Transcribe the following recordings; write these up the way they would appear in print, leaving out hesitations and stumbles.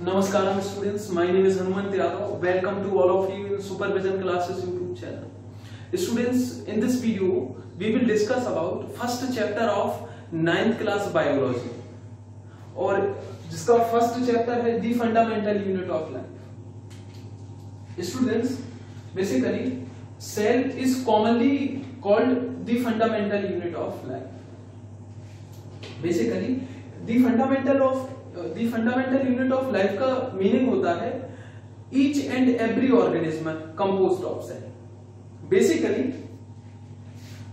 Namaskaram students, my name is Hanumant Yadav. Welcome to all of you in Supervision Classes YouTube channel. Students, in this video we will discuss about first chapter of 9th class biology और जिसका first chapter है the fundamental unit of life. Students, basically cell is commonly called the fundamental unit of life. Basically the fundamental unit of life का meaning होता है each and every organism composed of cell. Basically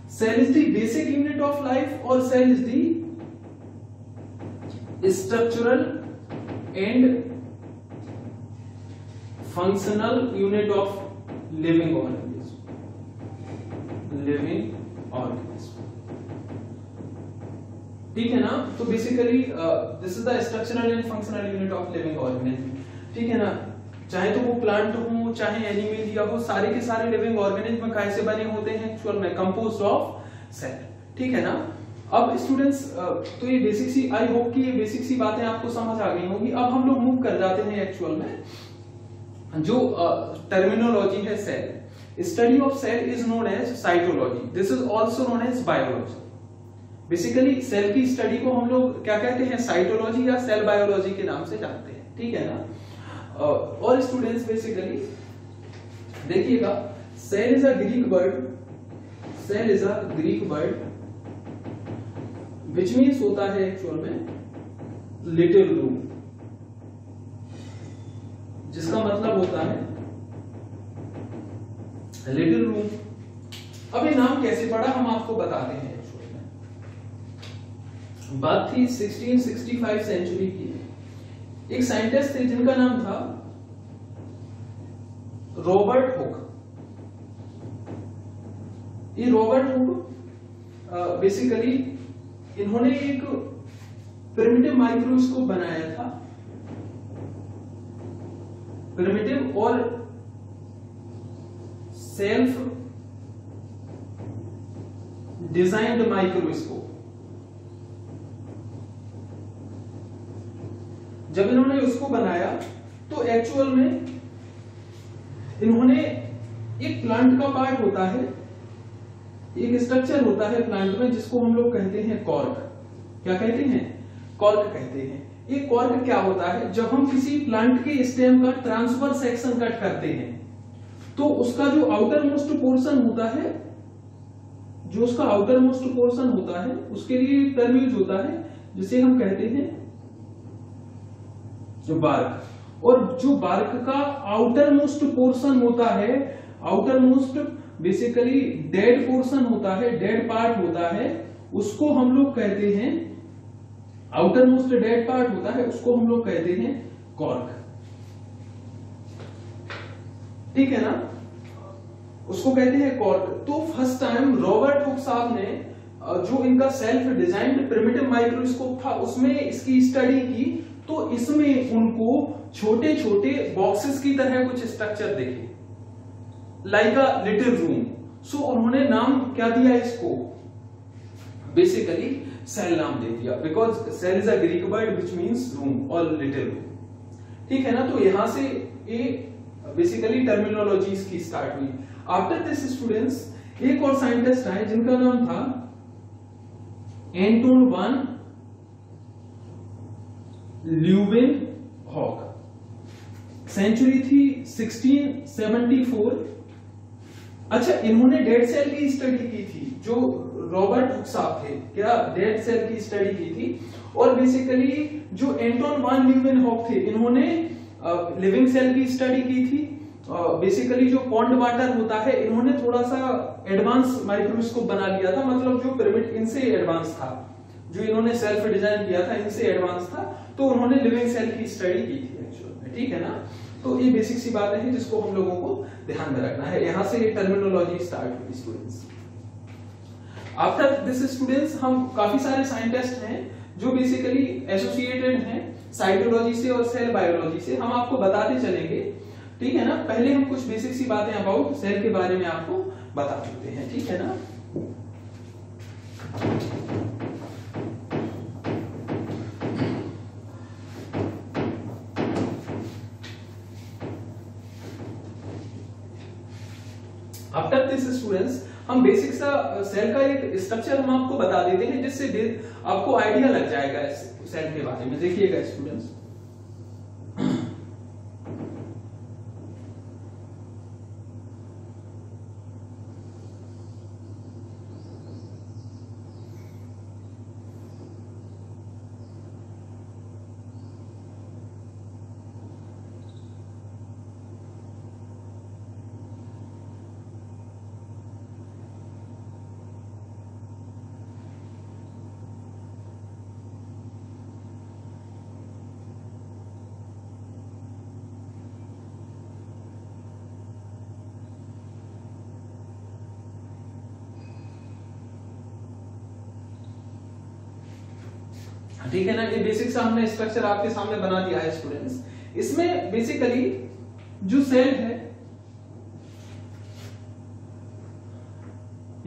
cell is the basic unit of life or cell is the structural and functional unit of living organism. ठीक है ना. तो basically this is the structural and functional unit of living organism. ठीक है ना. चाहे तो वो प्लांट हो चाहे एनिमल या हो, सारे के सारे लिविंग ऑर्गेनिज्म कैसे बने होते हैं एक्चुअल में कंपोज्ड ऑफ सेल. ठीक है ना. अब स्टूडेंट्स तो ये बेसिक सी, आई होप कि ये बेसिक सी बातें आपको समझ आ गई होंगी. अब हम लोग मूव कर जाते हैं एक्चुअल में जो टर्मिनोलॉजी है cell. Study of cell is known as cytology. This is also known as biology. Basically cell की स्टडी को हम लोग क्या कहते हैं, साइटोलॉजी या सेल बायोलॉजी के नाम से जानते हैं. ठीक है ना. और स्टूडेंट्स बेसिकली देखिएगा, cell is a Greek word which means होता है एक्चुअल में लिटिल रूम, जिसका मतलब होता है लिटिल रूम. अब ये नाम कैसे पड़ा हम आपको बताते हैं. बात थी 1665 सेंचुरी की. एक साइंटिस्ट थे जिनका नाम था रॉबर्ट हुक. ये रॉबर्ट हुक बेसिकली इन्होंने एक प्रिमिटिव माइक्रोस्कोप बनाया था. प्रिमिटिव और सेल्फ डिजाइन्ड माइक्रोस्कोप. जब इन्होंने उसको बनाया तो एक्चुअल में इन्होंने एक प्लांट का पार्ट होता है, एक स्ट्रक्चर होता है प्लांट में जिसको हम लोग कहते हैं कॉर्क. क्या कहते हैं? कॉर्क कहते हैं. ये कॉर्क क्या होता है, जब हम किसी प्लांट के स्टेम का ट्रांसफर सेक्शन कट करते हैं तो उसका जो आउटर मोस्ट पोर्शन होता है, उसके लिए टर्म यूज होता है जिसे हम कहते हैं जो बार्क. और जो बार्क का आउटर मोस्ट पोर्शन होता है, outer most basically dead portion होता है, डेड पार्ट होता है, उसको हम लोग कहते हैं, आउटर मोस्ट डेड पार्ट होता है उसको हम लोग कहते हैं कॉर्क. ठीक है ना. उसको कहते हैं कॉर्क. तो फर्स्ट टाइम रॉबर्ट हुक साहब ने जो इनका सेल्फ डिजाइन्ड प्रिमिटिव माइक्रोस्कोप था उसमें इसकी स्टडी की, तो इसमें उनको छोटे छोटे बॉक्सेस की तरह कुछ स्ट्रक्चर दिखे, लाइक अ लिटिल रूम. सो उन्होंने नाम क्या दिया इसको, बेसिकली सेल नाम दे दिया, because cell is a Greek word which means room और लिटिल रूम. ठीक है ना. तो यहां से ये बेसिकली टर्मिनोलॉजी की स्टार्ट हुई. आफ्टर दिस स्टूडेंट्स एक और साइंटिस्ट आए जिनका नाम था एंटोन वान ल्यूवेनहॉक. सेंचुरी थी 1674. अच्छा, इन्होंने डेड सेल की स्टडी की थी. जो रॉबर्ट हुक साहब थे, क्या डेड सेल की स्टडी की थी. और बेसिकली जो एंटोन वान ल्यूवेनहॉक थे, इन्होंने लिविंग सेल की स्टडी की थी. बेसिकली जो पॉन्ड वाटर होता है, इन्होंने थोड़ा सा एडवांस माइक्रोस्कोप बना लिया था, मतलब जो पिरामिड इनसे एडवांस था, जो इन्होंने सेल्फ डिजाइन किया था इनसे एडवांस था, तो उन्होंने लिविंग सेल की स्टडी की थी एक्चुअल में. ठीक है ना. तो ये बेसिक सी बातें हैं जिसको हम लोगों को ध्यान में रखना है. यहां से टर्मिनोलॉजी स्टार्ट हुई स्टूडेंट्स. आफ्टर दिस स्टूडेंट्स हम काफी सारे साइंटिस्ट हैं जो बेसिकली एसोसिएटेड हैं साइटोलॉजी से और सेल बायोलॉजी से. हम आपको बताते चलेंगे. ठीक है ना. पहले हम कुछ बेसिक सी बातें अबाउट सेल के बारे में आपको बता देते हैं. ठीक है ना. आफ्टर दिस स्टूडेंट्स हम बेसिक सा सेल का एक स्ट्रक्चर हम आपको बता देते हैं, जिससे आपको आइडिया लग जाएगा सेल के बारे में। देखिएगा स्टूडेंट्स, ठीक है ना। ये बेसिक सा हमने स्ट्रक्चर आपके सामने बना दिया है स्टूडेंट्स। इसमें बेसिकली जो सेल है,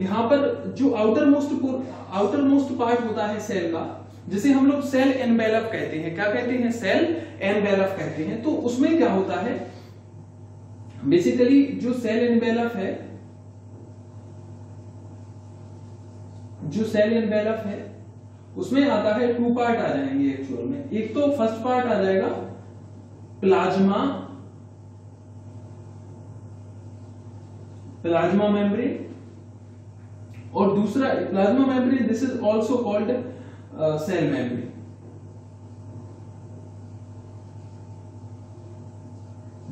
यहां पर जो आउटर मोस्ट पार्ट होता है सेल का, जिसे हम लोग सेल एनवेलप कहते हैं। क्या कहते हैं? सेल एनवेलप कहते हैं। तो उसमें क्या होता है, बेसिकली जो सेल एनवेलप है, उसमें आता है 2 पार्ट आ जाएंगे एक्चुअल में। एक तो फर्स्ट पार्ट आ जाएगा प्लाज्मा मेम्ब्रेन, और दूसरा plasma membrane, this is also called cell membrane.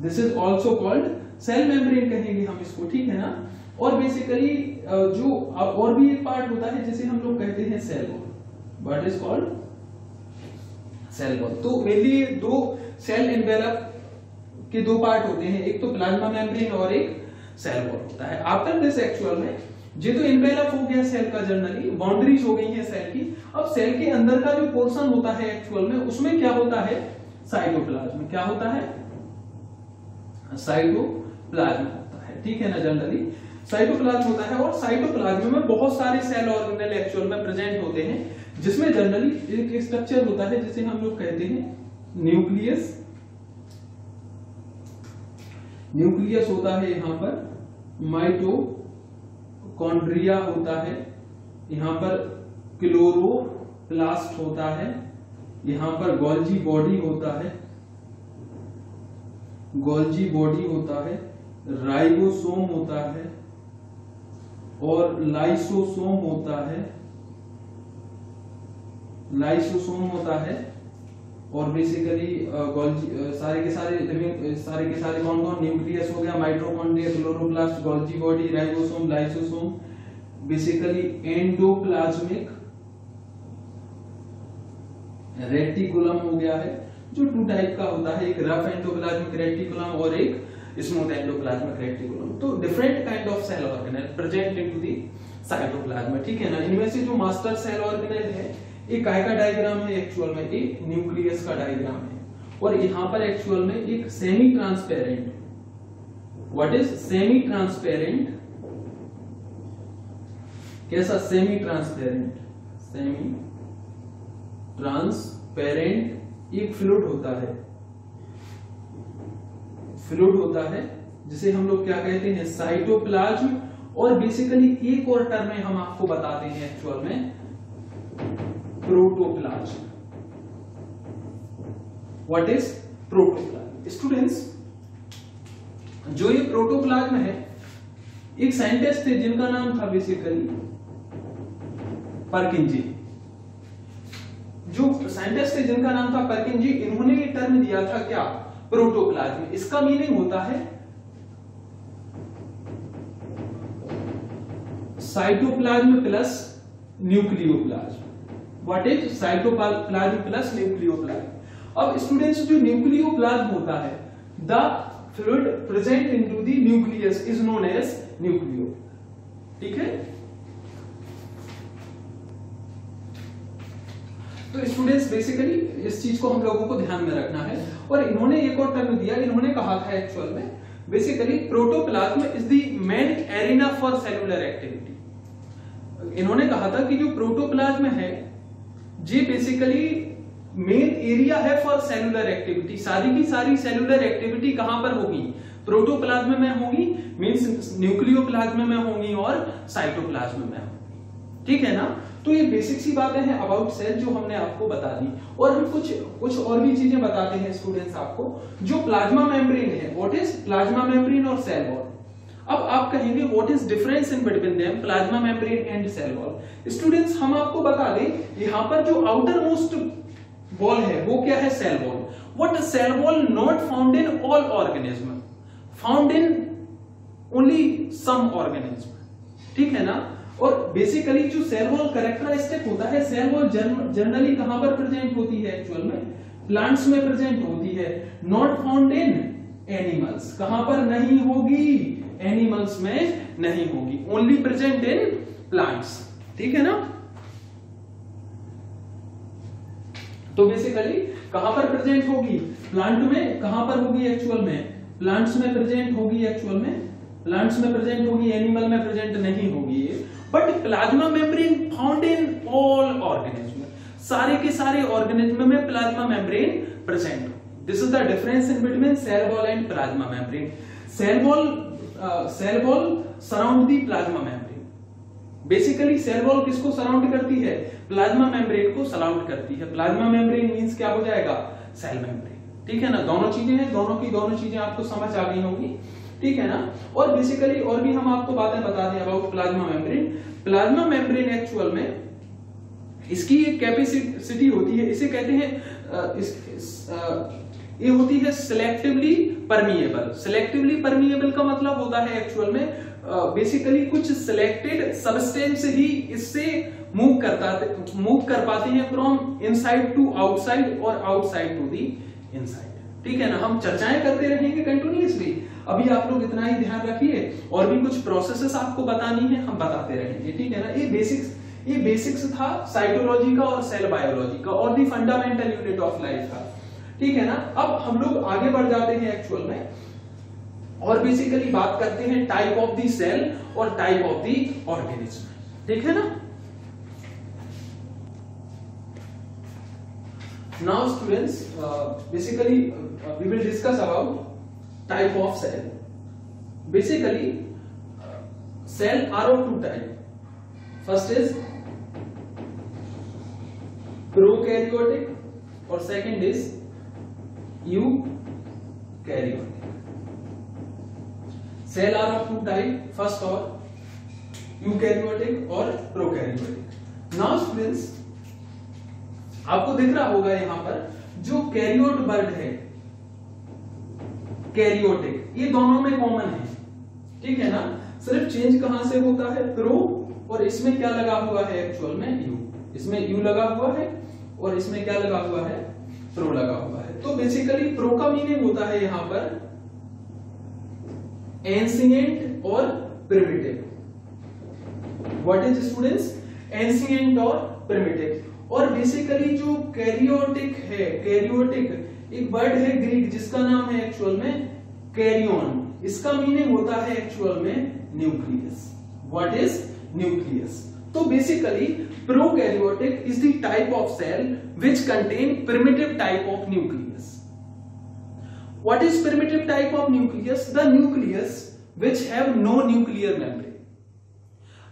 This is also called cell membrane कहेंगे हम इसको, ठीक है ना। और बेसिकली जो और भी एक पार्ट होता है जिसे हम लोग कहते हैं cell wall. What is called? Cell wall. तो मेनली दो सेल एनवेलप के 2 पार्ट होते हैं, एक तो प्लाज्मा मेम्ब्रेन और एक सेल वॉल होता है। आफ्टर दिस एक्चुअल में ये तो एनवेलप हो गया सेल का, जनरली बाउंड्रीज हो गई है सेल की। अब सेल के अंदर का जो पोर्शन होता है एक्चुअल में, उसमें क्या होता है? साइटोप्लाज्म। क्या होता है? साइटोप्लाज्म होता है, ठीक है ना। जनरली साइटोप्लाज्म होता है, और साइटोप्लाज्म में बहुत सारे सेल ऑर्गेनेल एक्चुअल में प्रेजेंट होते हैं, जिसमें जनरली एक स्ट्रक्चर होता है जिसे हम लोग कहते हैं न्यूक्लियस। न्यूक्लियस होता है यहाँ पर, माइटोकॉन्ड्रिया होता है, यहाँ पर क्लोरोप्लास्ट होता है, यहाँ पर गोल्जी बॉडी होता है, राइबोसोम होता है, और लाइसोसोम होता है, और बेसिकली गोल्जी सारे के सारे कौन कौन? न्यूक्लियस हो गया, mitochondria, chloroplast, Golgi body, ribosome, lysosome, basically endoplasmic reticulum हो गया है, जो 2 टाइप का होता है, एक रफ एंडोप्लाज्मिक रेटिकुलम और एक स्मूथ एंडोप्लाज्मिक रेटिकुलम। तो different kind of cell organelle present into the cytoplasm, ठीक है ना। इनमें से जो मास्टर सेल ऑर्गेनेल है, एक काय का डायग्राम है एक्चुअल में, एक न्यूक्लियस का डायग्राम है, और यहां पर एक्चुअल में एक semi transparent, what is semi transparent? कैसा? सेमी ट्रांसपेरेंट एक फ्लूइड होता है, जिसे हम लोग क्या कहते हैं? साइटोप्लाज्म। और बेसिकली एक और टर्म में हम आपको बताते हैं एक्चुअल में, protoplasm. What is protoplasm? Students, जो ये प्रोटोप्लाज्म है, एक साइंटिस्ट थे जिनका नाम था बेसिकली परकिंजी। जो साइंटिस्ट थे जिनका नाम था परकिंजी, इन्होंने ये टर्म दिया था क्या? प्रोटोप्लाज्म। इसका मीनिंग होता है cytoplasm plus nucleoplasm. What is? Cytoplasm plus nucleoplasm. अब स्टूडेंट्स, जो न्यूक्लियोप्लाज्म होता है, the fluid present into the nucleus is known as nucleo, ठीक है। तो स्टूडेंट्स, बेसिकली इस चीज को हम लोगों को ध्यान में रखना है। और इन्होंने एक और टर्म दिया, इन्होंने कहा था एक्चुअल में, basically protoplasm is the main arena for cellular activity. इन्होंने कहा था कि जो प्रोटोप्लाज्म है, ये बेसिकली मेन एरिया है फॉर सेलुलर एक्टिविटी। सारी की सारी सेलुलर एक्टिविटी कहां पर होगी? प्रोटोप्लाज्म में होगी, मींस न्यूक्लियोप्लाज्म में होंगी और साइटोप्लाज्म में होंगी। ठीक है ना? तो ये बेसिक सी बातें हैं अबाउट सेल जो हमने आपको बता दी। और हम कुछ और भी चीजें बताते हैं स्टूडेंट्स आपको। जो प्लाज्मा मेम्ब्रेन है, व्हाट इज प्लाज्मा मेम्ब्रेन और सेल वॉल। अब आप कहेंगे what is difference in between them, plasma membrane and cell wall. Students हम आपको बता दें, यहां पर जो आउटर मोस्ट वॉल है वो क्या है? Cell wall. What cell wall not found in all organism, found in only some organism. ठीक है ना? और बेसिकली जो सेल वॉल कैरेक्टरिस्टिक होता है, सेल वॉल जनरली कहां पर प्रेजेंट होती है? एक्चुअल में प्लांट्स में प्रेजेंट होती है। नॉट फाउंड इन एनिमल्स, कहां पर नहीं होगी? एनिमल्स में नहीं होगी, ओनली प्रेजेंट इन प्लांट्स। ठीक है ना? तो बेसिकली कहां पर प्रेजेंट होगी? प्लांट में। कहां पर होगी एक्चुअल में? प्लांट्स में प्रेजेंट होगी एक्चुअल में, प्लांट्स में प्रेजेंट होगी, एनिमल में प्रेजेंट नहीं होगी। But plasma membrane found in all organism, सारे के सारे ऑर्गेनिज्म में plasma membrane present. This is the difference in between cell wall and plasma membrane. Cell wall surround the plasma membrane. Basically cell wall किसको surround करती है? Plasma membrane को surround करती है। प्लाज्मा मेम्ब्रेन मींस क्या हो जाएगा? Cell membrane. ठीक है ना? दोनों चीजें हैं, दोनों की दोनों चीजें आपको समझ आ गई होंगी। ठीक है ना? और बेसिकली और भी हम आपको बातें बता दें about plasma membrane. Plasma membrane actual में इसकी एक कैपेसिटी होती है, इसे कहते हैं ये होती है सिलेक्टिवली परमिएबल। सिलेक्टिवली परमिएबल का मतलब होता है एक्चुअल में बेसिकली कुछ सिलेक्टेड सब्सटेंस ही इससे मूव कर पाते हैं फ्रॉम इनसाइड टू आउटसाइड और आउटसाइड टू दी इनसाइड। ठीक है ना? हम चर्चाएं करते रहेंगे कंटिन्यूअसली। अभी आप लोग इतना ही ध्यान रखिए, और भी कुछ प्रोसेसेस आपको बतानी है, हम बताते रहेंगे। ठीक है ना? ये बेसिक्स था साइटोलॉजी का और सेल बायोलॉजी का और दी फंडामेंटल यूनिट ऑफ लाइफ का। ठीक है ना? अब हम लोग आगे बढ़ जाते हैं एक्चुअल में और बेसिकली बात करते हैं टाइप ऑफ दी सेल और टाइप ऑफ दी ऑर्गेनिज्म। ठीक है ना? Now students, basically we will discuss about type of cell. Basically, cell are of two type. First is prokaryotic और second is eukaryotic. Cell are of two type. First or eukaryotic और prokaryotic. Now students, आपको दिख रहा होगा यहां पर जो कैरियोट bird है, कैरियोटिक, ये दोनों में कॉमन है। ठीक है ना? सिर्फ चेंज कहां से होता है? प्रो, और इसमें क्या लगा हुआ है एक्चुअल में? यू। इसमें यू लगा हुआ है और इसमें क्या लगा हुआ है? प्रो लगा हुआ है। तो बेसिकली प्रो का मीनिंग होता है यहां पर एंशिएंट और primitive. What is students? Ancient और प्रिमिटिव। और बेसिकली जो कैरियोटिक है, कैरियोटिक एक वर्ड है ग्रीक जिसका नाम है एक्चुअल में कैरियन। इसका मीनिंग होता है एक्चुअल में न्यूक्लियस। What is? न्यूक्लियस। तो basically prokaryotic is the type of cell which contain primitive type of nucleus. What is primitive type of nucleus? The nucleus which have no nuclear membrane.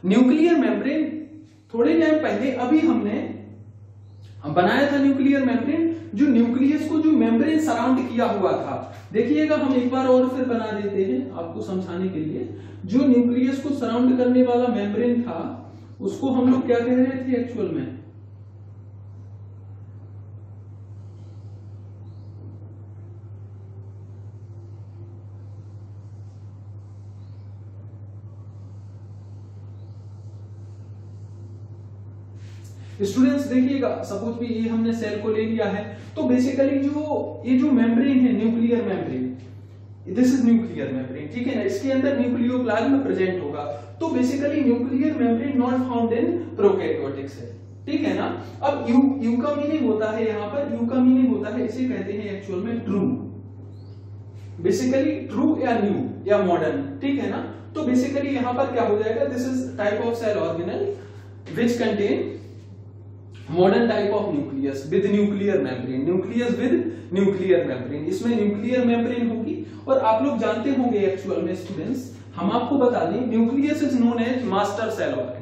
Nuclear membrane थोड़े time पहले अभी हमने बनाया था nuclear membrane, जो nucleus को जो membrane surround किया हुआ था। देखिएगा हम एक बार और फिर बना देते हैं आपको समझाने के लिए। जो न्यूक्लियस को सराउंड करने वाला मेम्ब्रेन था उसको हम लोग क्या कह रहे थे एक्चुअल में? स्टूडेंट्स देखिएगा, सपोज भी ये हमने सेल को ले लिया है, तो बेसिकली जो मेम्ब्रेन है nuclear membrane, this is nuclear membrane. ठीक है ना? इसके अंदर न्यूक्लियोप्लाज्म प्रेजेंट होगा। तो basically nuclear membrane not found in prokaryotic cell. ठीक है ना? अब यू का मीनिंग होता है यहां पर, यू का मीनिंग होता है, इसे कहते हैं एक्चुअल में ट्रू। बेसिकली ट्रू या न्यू या मॉडर्न। ठीक है ना? तो बेसिकली यहां पर क्या हो जाएगा? This is type of cell organelle which contain modern type of nucleus with nuclear membrane, nucleus with nuclear membrane, इसमें न्यूक्लियर मेम्ब्रेन होगी। और आप लोग जानते होंगे एक्चुअल में स्टूडेंट्स, हम आपको बता दें, nucleus is known as master cell organelle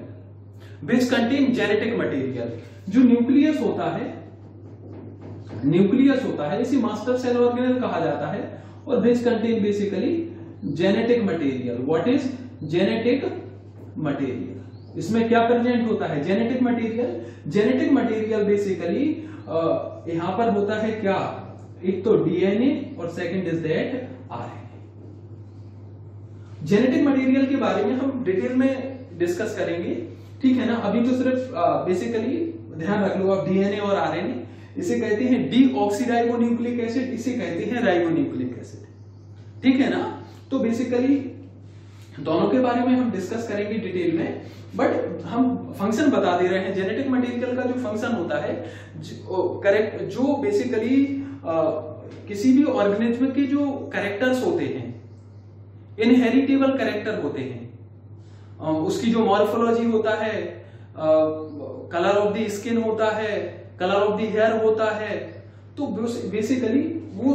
which contain genetic material. जो न्यूक्लियस होता है इसे मास्टर सेल ऑर्गेनेल कहा जाता है, और which contain basically genetic material. What is genetic material? इसमें क्या प्रेजेंट होता है? Genetic material. Genetic material basically यहां पर होता है क्या, एक तो डीएनए और second is that RNA. Genetic material के बारे में हम डिटेल में डिस्कस करेंगे, ठीक है ना। अभी तो सिर्फ बेसिकली ध्यान रख लो आप, डीएनए और आरएनए, इसे कहते हैं डीऑक्सीराइबोन्यूक्लिक एसिड, इसे कहते हैं राइबोन्यूक्लिक एसिड, ठीक है ना। तो बेसिकली दोनों के बारे में हम डिस्कस करेंगे डिटेल में, बट हम फंक्शन बता दे रहे हैं। जेनेटिक मटेरियल का जो फंक्शन होता है, करेक्ट, जो बेसिकली किसी भी ऑर्गेनिज्म के जो कैरेक्टर्स होते हैं, इनहेरिटेबल कैरेक्टर होते हैं, उसकी जो मॉर्फोलॉजी होता है, कलर ऑफ द स्किन होता है, कलर ऑफ द हेयर होता है, तो बेसिकली वो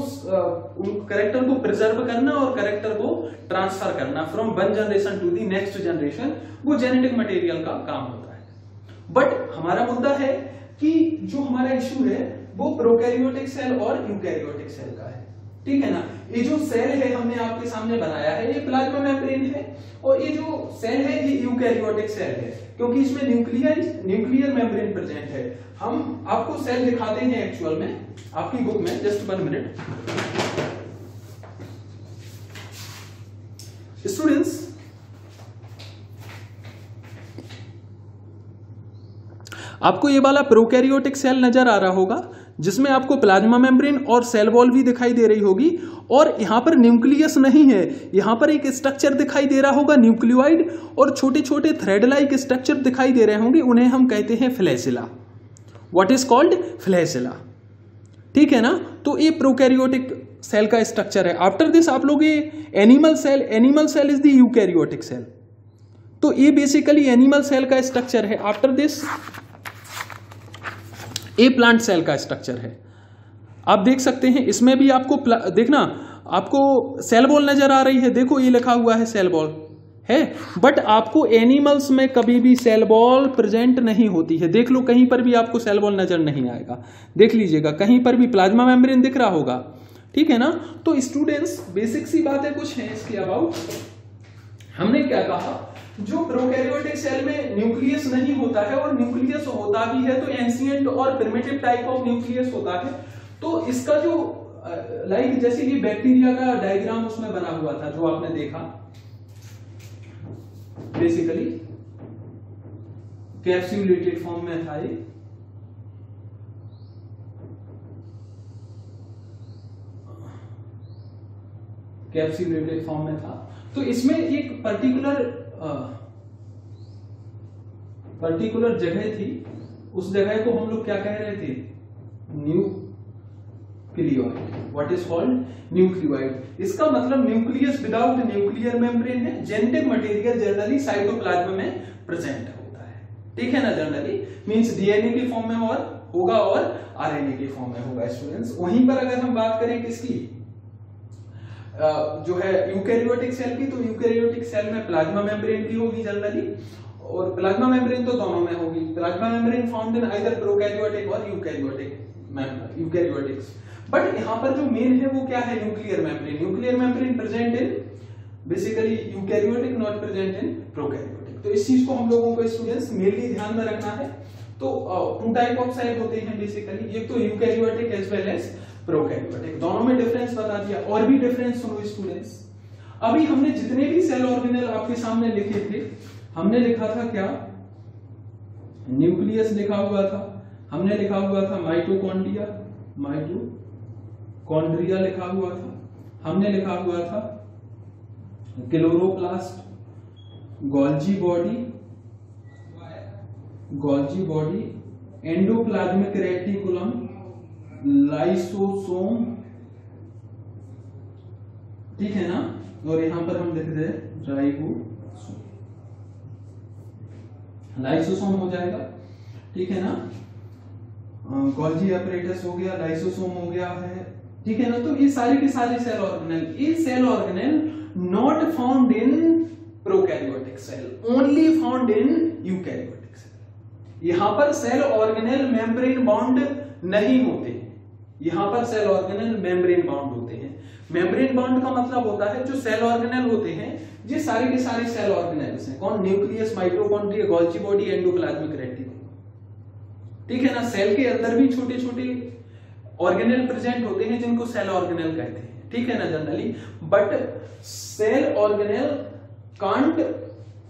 कैरेक्टर को प्रिजर्व करना और कैरेक्टर को ट्रांसफर करना from one generation to the next generation, वो जेनेटिक मटेरियल का काम होता है। बट हमारा मुद्दा है कि जो हमारा इश्यू है वो प्रोकैरियोटिक सेल और यूकैरियोटिक सेल का है, ठीक है ना। ये जो सेल है हमने आपके सामने बनाया है, ये प्लाज्मा मेम्ब्रेन है, और ये जो सेल है ये यूकैरियोटिक सेल है, क्योंकि इसमें न्यूक्लियर मेम्ब्रेन प्रेजेंट है। हम आपको सेल दिखाते हैं एक्चुअल में आपकी बुक में, जस्ट 1 मिनट स्टूडेंट्स। आपको ये वाला प्रोकैरियोटिक सेल नजर आ रहा होगा, जिसमें आपको प्लाज्मा मेम्ब्रेन और सेल वॉल भी दिखाई दे रही होगी, और यहां पर न्यूक्लियस नहीं है, यहां पर एक स्ट्रक्चर दिखाई दे रहा होगा न्यूक्लियोइड, और छोटे छोटे थ्रेड लाइक स्ट्रक्चर दिखाई दे रहे होंगे, उन्हें हम कहते हैं flagella. What is called? Flagella, ठीक है ना। तो ये प्रोकैरियोटिक सेल का स्ट्रक्चर है। आफ्टर दिस आप लोग ये animal cell is the eukaryotic cell, तो ये बेसिकली एनिमल सेल का स्ट्रक्चर है। After this a plant cell का स्ट्रक्चर है। आप देख सकते हैं इसमें भी आपको देखना, आपको सेल वॉल नजर आ रही है, देखो ये लिखा हुआ है सेल वॉल है, बट आपको एनिमल्स में कभी भी सेल वॉल प्रेजेंट नहीं होती है। देख लो, कहीं पर भी आपको सेल वॉल नजर नहीं आएगा, देख लीजिएगा, कहीं पर भी प्लाज्मा मेम्ब्रेन दिख रहा होगा, ठीक है ना। तो स्टूडेंट्स बेसिक सी बातें कुछ हैं इसके अबाउट। हमने क्या कहा, जो प्रोकैरियोटिक सेल में न्यूक्लियस नहीं होता है, और न्यूक्लियस होता भी है तो एंशिएंट और प्रिमिटिव टाइप ऑफ न्यूक्लियस होता है। तो इसका जो लाइक जैसे ये बैक्टीरिया का डायग्राम उसमें बना हुआ था जो आपने देखा, बेसिकली कैप्सूलेटेड फॉर्म में था, ये कैप्सूलेटेड फॉर्म में था। तो इसमें एक पर्टिकुलर जगह थी, उस जगह को हम लोग क्या कह रहे थे? Nucleoid. What is called? Nucleoid. इसका मतलब न्यूक्लियस विदाउट न्यूक्लियर मेम्ब्रेन है। जेनेटिक मटेरियल जनरली साइटोप्लाज्म में प्रेजेंट होता है, ठीक है ना। जनरली मींस डीएनए के फॉर्म में होगा और आरएनए के फॉर्म में होगा स्टूडेंट्स। वहीं पर अगर हम बात करें किसकी, जो है यूकैरियोटिक सेल की, तो यूकैरियोटिक सेल में प्लाज्मा मेम्ब्रेन भी होगी जनरली, और प्लाज्मा मेम्ब्रेन तो दोनों में होगी। Plasma membrane found in either prokaryotic और यूकैरियोटिक्स। बट यहां पर जो मेन है वो क्या है? Nuclear membrane. Nuclear membrane present in basically eukaryotic, not present in prokaryotic. तो इस चीज को हम लोगों को स्टूडेंट्स मेनली ध्यान में रखना है। तो 2 टाइप ऑफ सेल होते हैं बेसिकली, एक तो eukaryotic as well as prokaryotic. दोनों में डिफरेंस बता दिया, और भी डिफरेंस सुनो स्टूडेंट्स। अभी हमने जितने भी सेल ऑर्गेनेल आपके सामने लिखे थे, हमने लिखा था क्या? न्यूक्लियस लिखा हुआ था, हमने लिखा हुआ था माइटोकॉन्ड्रिया लिखा हुआ था, हमने लिखा हुआ था chloroplast, Golgi body, endoplasmic reticulum, lysosome, ठीक है ना। और यहां पर हम लिख दे लाइसोसोम हो जाएगा, ठीक है ना। गोल्जी अपरेटस हो गया, लाइसोसोम हो गया है, ठीक है ना। तो ये सारे के सारे सेल ऑर्गेनेल, ये cell organelle not found in prokaryotic cell, only found in eukaryotic cell. यहां पर सेल ऑर्गेनेल मेम्ब्रेन बाउंड नहीं होते हैं, यहां पर सेल ऑर्गेनेल मेम्ब्रेन बाउंड होते हैं। मेम्ब्रेन बाउंड का मतलब होता है जो सेल ऑर्गेनेल होते हैं, ये सारे के सारे सेल ऑर्गेनेल्स हैं। कौन? Nucleus, mitochondria, Golgi body, endoplasmic reticulum, ठीक है ना। सेल के अंदर भी छोटे छोटे ऑर्गेनेल प्रेजेंट होते हैं जिनको सेल ऑर्गेनेल कहते हैं, ठीक है ना generally. But cell organelle can't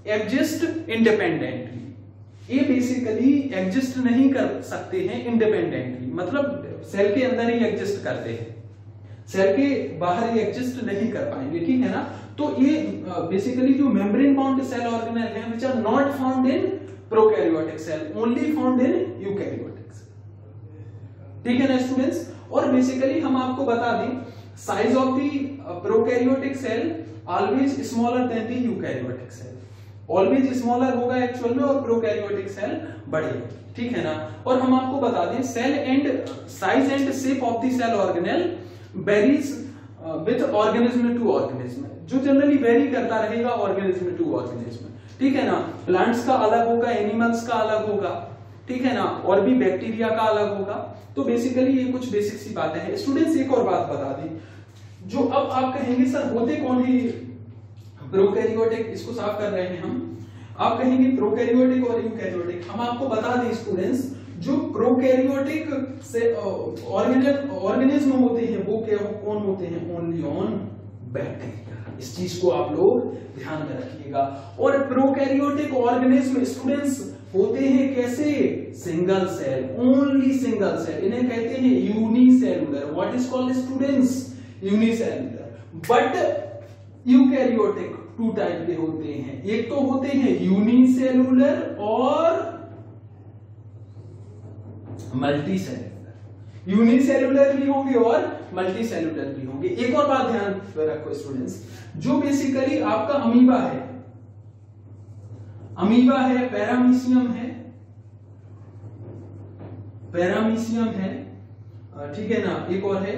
exist independently, ये बेसिकली एग्जिस्ट नहीं कर सकते हैं इंडिपेंडेंटली, मतलब सेल के अंदर ही एग्जिस्ट करते हैं, सेल के बाहर ये एग्जिस्ट नहीं कर पाएंगे, ठीक है ना। तो ये बेसिकली जो मेम्ब्रेन बाउंड सेल ऑर्गेनेल हैं which are not found in prokaryotic cell, only found in eukaryotic cell, ठीक है ना स्टूडेंट्स। और बेसिकली हम आपको बता दें, size of the prokaryotic cell always smaller than the eukaryotic cell, always smaller होगा एक्चुअल में, और प्रोकैरियोटिक सेल बड़े, ठीक है ना। और हम आपको बता दें, cell and size and shape of the cell organelle varies with organism to organism, जो जनरली वेरी करता रहेगा ऑर्गेनिज्म टू ऑर्गेनिज्म, ठीक है ना। प्लांट्स का अलग होगा, एनिमल्स का अलग होगा, ठीक है ना, और भी बैक्टीरिया का अलग होगा। तो बेसिकली ये कुछ बेसिक सी बातें हैं। स्टूडेंट्स एक और बात बता दी, जो अब आप कहेंगे सर होते कौन है प्रोकैरियोटिक, इसको साफ कर रहे हैं हम, आप कहेंगे प्रोकैरियोटिक और यूकैरियोटिक। हम आपको बता दें स्टूडेंट्स, जो प्रोकैरियोटिक से ऑर्गेनिज्म होते हैं वो क्या कौन होते हैं? Only on bacteria. इस चीज को आप लोग ध्यान में रखिएगा। और प्रोकैरियोटिक ऑर्गेनिज्म स्टूडेंट्स होते हैं कैसे? Single cell, only single cell, इन्हें कहते हैं unicellular. What is called students? Unicellular. But eukaryotic two type के होते हैं, एक तो होते हैं यूनिसेलुलर और मल्टी सेलुलर। यूनिसेलुलर भी होंगे और मल्टी सेलुलर भी होंगे। एक और बात ध्यान रखो स्टूडेंट्स, जो बेसिकली आपका अमीबा है, अमीबा है, पैरामीशियम है, पैरामीशियम है, ठीक है ना, एक और है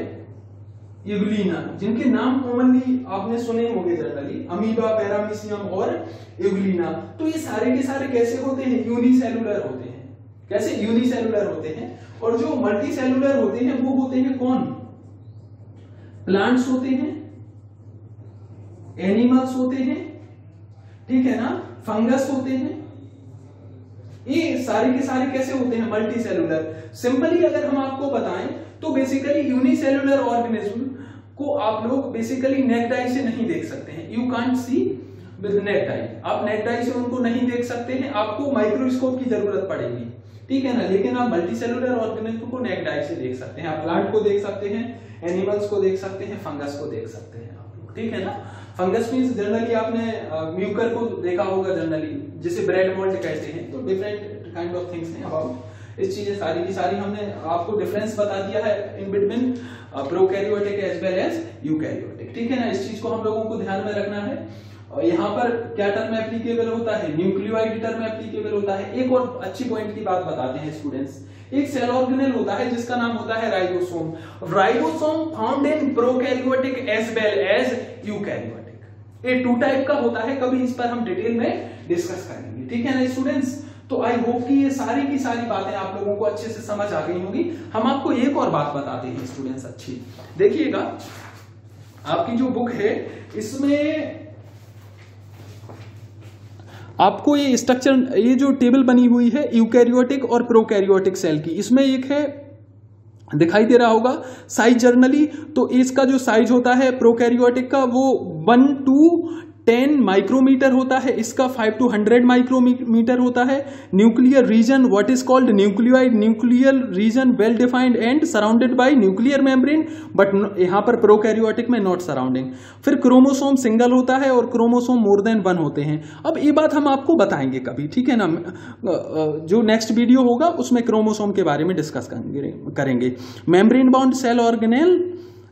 यूग्लिना, जिनके नाम कॉमनली आपने सुने होंगे जनरली, अमीबा, पैरामीशियम और यूग्लिना। तो ये सारे के सारे कैसे होते हैं? यूनिसेलुलर होते हैं। कैसे? यूनिसेलुलर होते हैं। और जो मल्टी सेलुलर होते हैं वो होते हैं कौन? प्लांट्स होते हैं, एनिमल्स होते हैं, ठीक है ना, फंगस होते हैं। ये सारे के सारे कैसे होते हैं? Multi cellular. सिंपली अगर हम आपको बताएं तो बेसिकली यूनिसेलुलर ऑर्गेनिज्म को आप लोग बेसिकली नेक्ड आई से नहीं देख सकते हैं। You can't see with necked आई, आप नेक्ड आई से उनको नहीं देख सकते हैं, आपको माइक्रोस्कोप की जरूरत पड़ेगी, ठीक है ना। लेकिन आप मल्टीसेलुलर ऑर्गेनिज्म को नेक्ड आई से देख सकते हैं। आप प्लांट को देख सकते हैं, एनिमल्स को देख सकते हैं, फंगस को देख सकते हैं आप लोग, ठीक है ना। फंगस मींस जनरली आपने म्यूकर को देखा होगा जनरली, जिसे ब्रेड मोल्ड कहते हैं। तो डिफरेंट काइंड ऑफ थिंग्स हैं अबाउट इस चीजें सारी की सारी हमने आपको डिफरेंस बता दिया है in between prokaryotic as well as eukaryotic, ठीक है ना। इस चीज को हम लोगों को ध्यान में रखना है। और यहाँ पर क्या टर्म एप्लीकेबल होता है? न्यूक्लियोइड टर्म एप्लीकेबल होता है। एक और अच्छी पॉइंट की बात बताते हैं स्टूडेंट्स, एक सेल ऑर्गेनेल होता है जिसका नाम होता है ribosome. Ribosome found in prokaryotic as well as eukaryotic. ये टू टाइप का होता है, कभी इस पर हम डिटेल में डिस्कस करेंगे, ठीक है ना स्टूडेंट्स। तो आई होप कि ये सारी की सारी बातें आप लोगों को अच्छे से समझ आ गई होंगी। हम आपको एक और बात बताते हैं स्टूडेंट्स, अच्छी देखिएगा, आपकी जो बुक है इसमें आपको ये स्ट्रक्चर, ये जो टेबल बनी हुई है यूकैरियोटिक और प्रोकैरियोटिक सेल की, इसमें एक है दिखाई दे रहा होगा साइज जर्नली। तो इसका जो साइज होता है प्रोकैरियोटिक का वो 1 to 10 माइक्रोमीटर होता है, इसका 5 to 100 माइक्रोमीटर होता है। Nuclear region what is called nucleoid, nuclear region well defined and surrounded by nuclear membrane, but यहाँ पर प्रोकैरियोटिक में नॉट सराउंडिंग। फिर क्रोमोसोम सिंगल होता है और क्रोमोसोम मोर देन 1 होते हैं। अब ये बात हम आपको बताएंगे कभी, ठीक है ना, जो नेक्स्ट वीडियो होगा उसमें क्रोमोसोम के बारे में डिस्कस करेंगे। Membrane bound cell organelle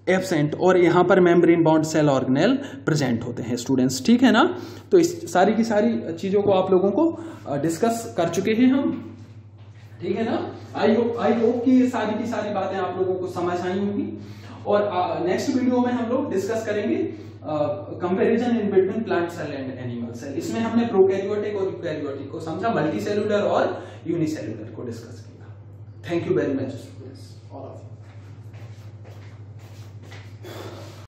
absent, और यहां पर membrane bound cell organelle present होते हैं स्टूडेंट्स, ठीक है ना। तो इस सारी की सारी चीजों को आप लोगों को डिस्कस कर चुके हैं हम, ठीक है ना। आई होप कि ये सारी की सारी बातें आप लोगों को समझ आई होंगी। और नेक्स्ट वीडियो में हम लोग डिस्कस करेंगे comparison in between plant cell and animal cell. इसमें हमने प्रोकैरियोटिक और यूकैरियोटिक को समझा, मल्टी सेलुलर और यूनिसेलुलर को डिस्कस किया। Thank you very much students, all of you.